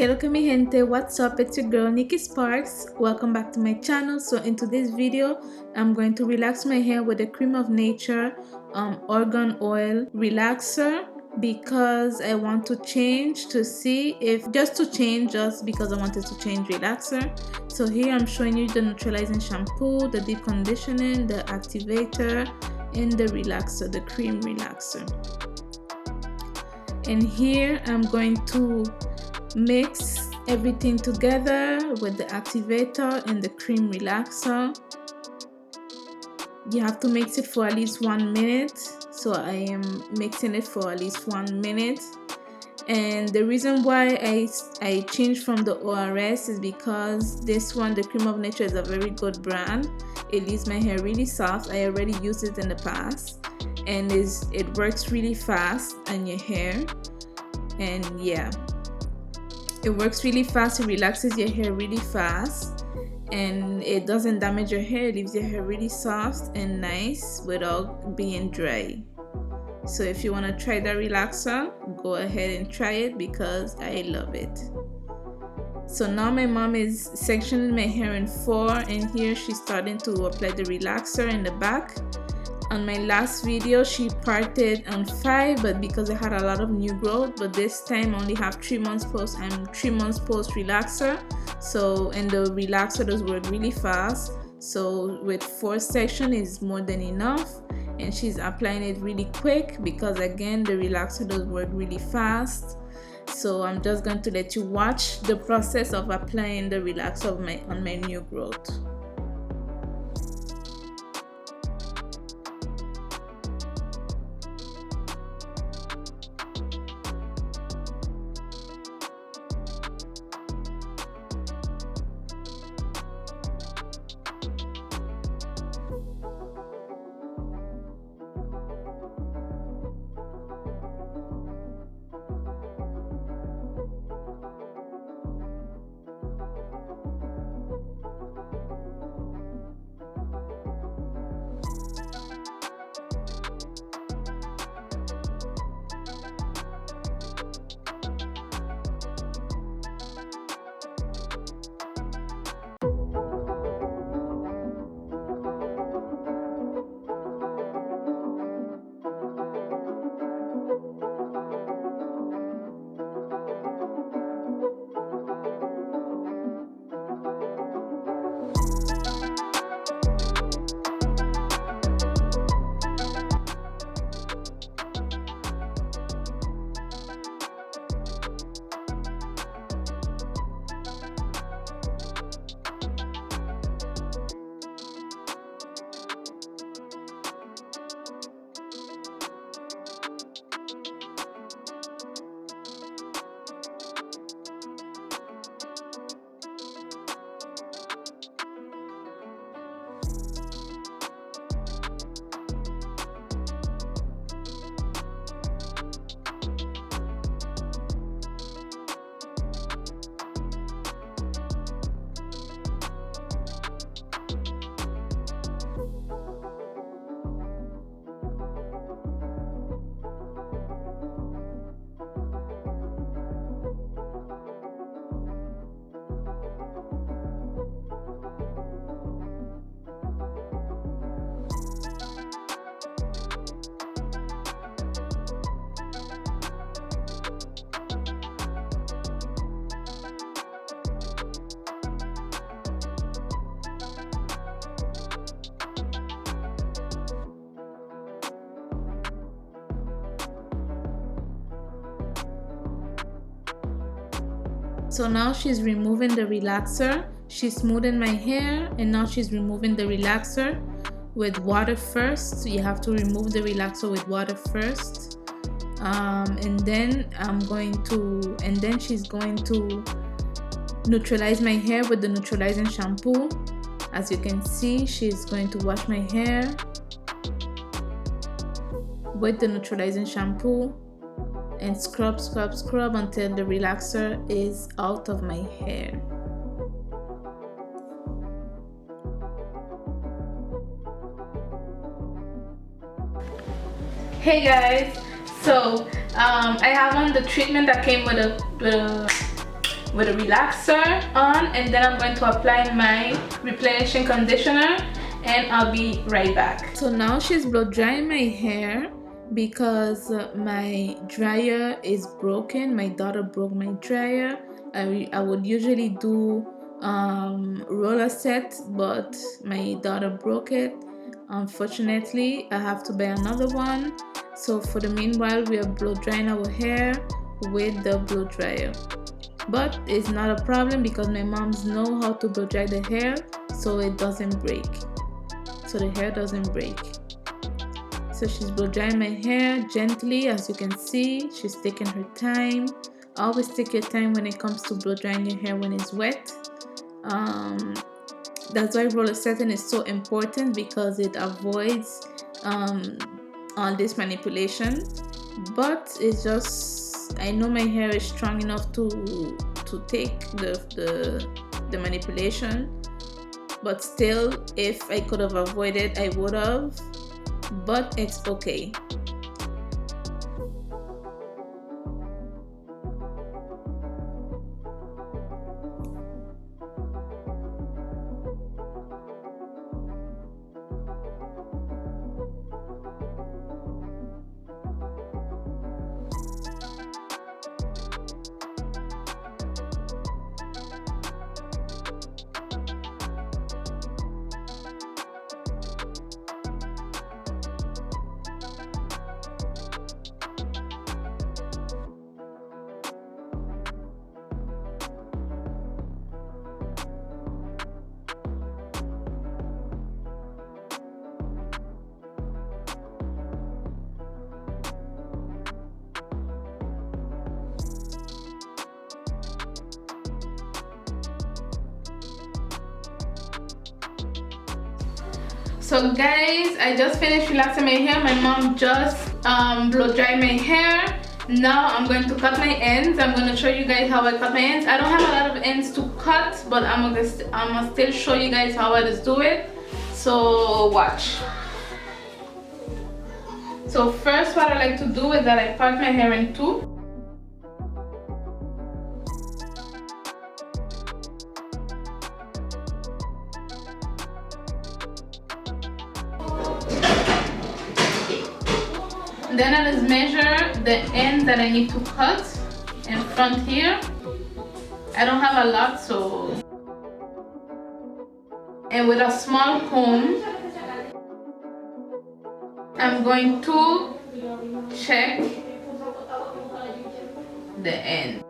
Que lo que mi gente, what's up? It's your girl niikisparks. Welcome back to my channel. So in today's video, I'm going to relax my hair with the Creme of Nature argan oil relaxer, because I want to change to see if just because I wanted to change relaxer. So here I'm showing you the neutralizing shampoo, the deep conditioning, the activator, and the relaxer, the cream relaxer. And here I'm going to mix everything together with the activator and the cream relaxer. You have to mix it for at least 1 minute, so I am mixing it for at least 1 minute. And the reason why I changed from the ORS is because this one, the Creme of Nature, is a very good brand. It leaves my hair really soft. I already used it in the past, and it works really fast on your hair. And yeah, it works really fast. It relaxes your hair really fast, and it doesn't damage your hair. It leaves your hair really soft and nice without being dry. So if you want to try that relaxer, go ahead and try it because I love it. So now my mom is sectioning my hair in 4, and here she's starting to apply the relaxer in the back. On my last video, she parted on 5, but because I had a lot of new growth, but this time I only have 3 months post and 3 months post relaxer. So, and the relaxer does work really fast. So with 4 sections is more than enough, and she's applying it really quick because again, the relaxer does work really fast. So I'm just going to let you watch the process of applying the relaxer on my new growth. So now she's removing the relaxer. She's smoothing my hair, and now she's removing the relaxer with water first. So you have to remove the relaxer with water first. And then she's going to neutralize my hair with the neutralizing shampoo. As you can see, she's going to wash my hair with the neutralizing shampoo and scrub until the relaxer is out of my hair. Hey guys, so I have on the treatment that came with with a relaxer on, and then I'm going to apply my replenishing conditioner, and I'll be right back. So now she's blow drying my hair because my dryer is broken. My daughter broke my dryer. I would usually do roller set, but my daughter broke it. Unfortunately, I have to buy another one. So for the meanwhile, we are blow drying our hair with the blow dryer, but it's not a problem because my moms know how to blow dry the hair so it doesn't break, so the hair doesn't break. So she's blow drying my hair gently. As you can see, she's taking her time. Always take your time when it comes to blow drying your hair when it's wet. That's why roller setting is so important, because it avoids all this manipulation. But it's just, I know my hair is strong enough to take the manipulation, but still, if I could have avoided, I would have, but it's okay. So guys, I just finished relaxing my hair. My mom just blow dried my hair. Now I'm going to cut my ends. I'm going to show you guys how I cut my ends. I don't have a lot of ends to cut, but I'm gonna still show you guys how I just do it. So watch. So first, what I like to do is that I part my hair in two. Then I just measure the end that I need to cut in front here. I don't have a lot, so. And with a small comb, I'm going to check the end.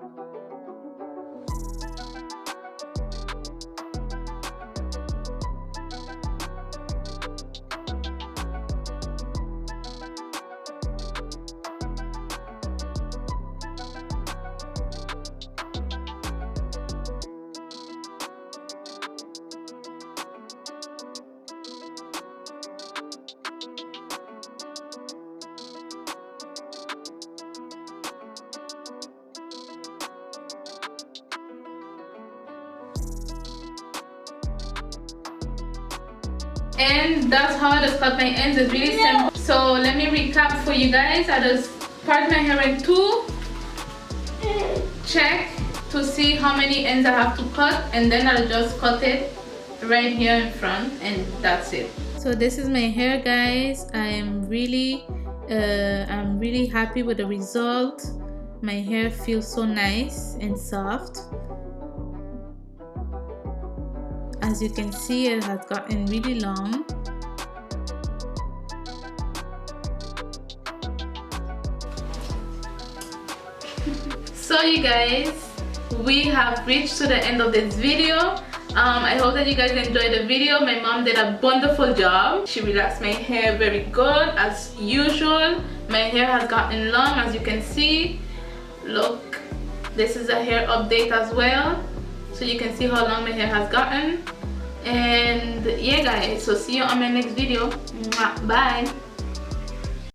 And that's how I just cut my ends. It's really simple. So let me recap for you guys. I just part my hair in two, check to see how many ends I have to cut, and then I'll just cut it right here in front, and that's it. So this is my hair, guys. I'm really happy with the result. My hair feels so nice and soft. As you can see, it has gotten really long. So you guys, we have reached to the end of this video. I hope that you guys enjoyed the video. My mom did a wonderful job. She relaxed my hair very good as usual. My hair has gotten long, as you can see. Look, this is a hair update as well, so you can see how long my hair has gotten. And yeah guys, so see you on my next video. Bye.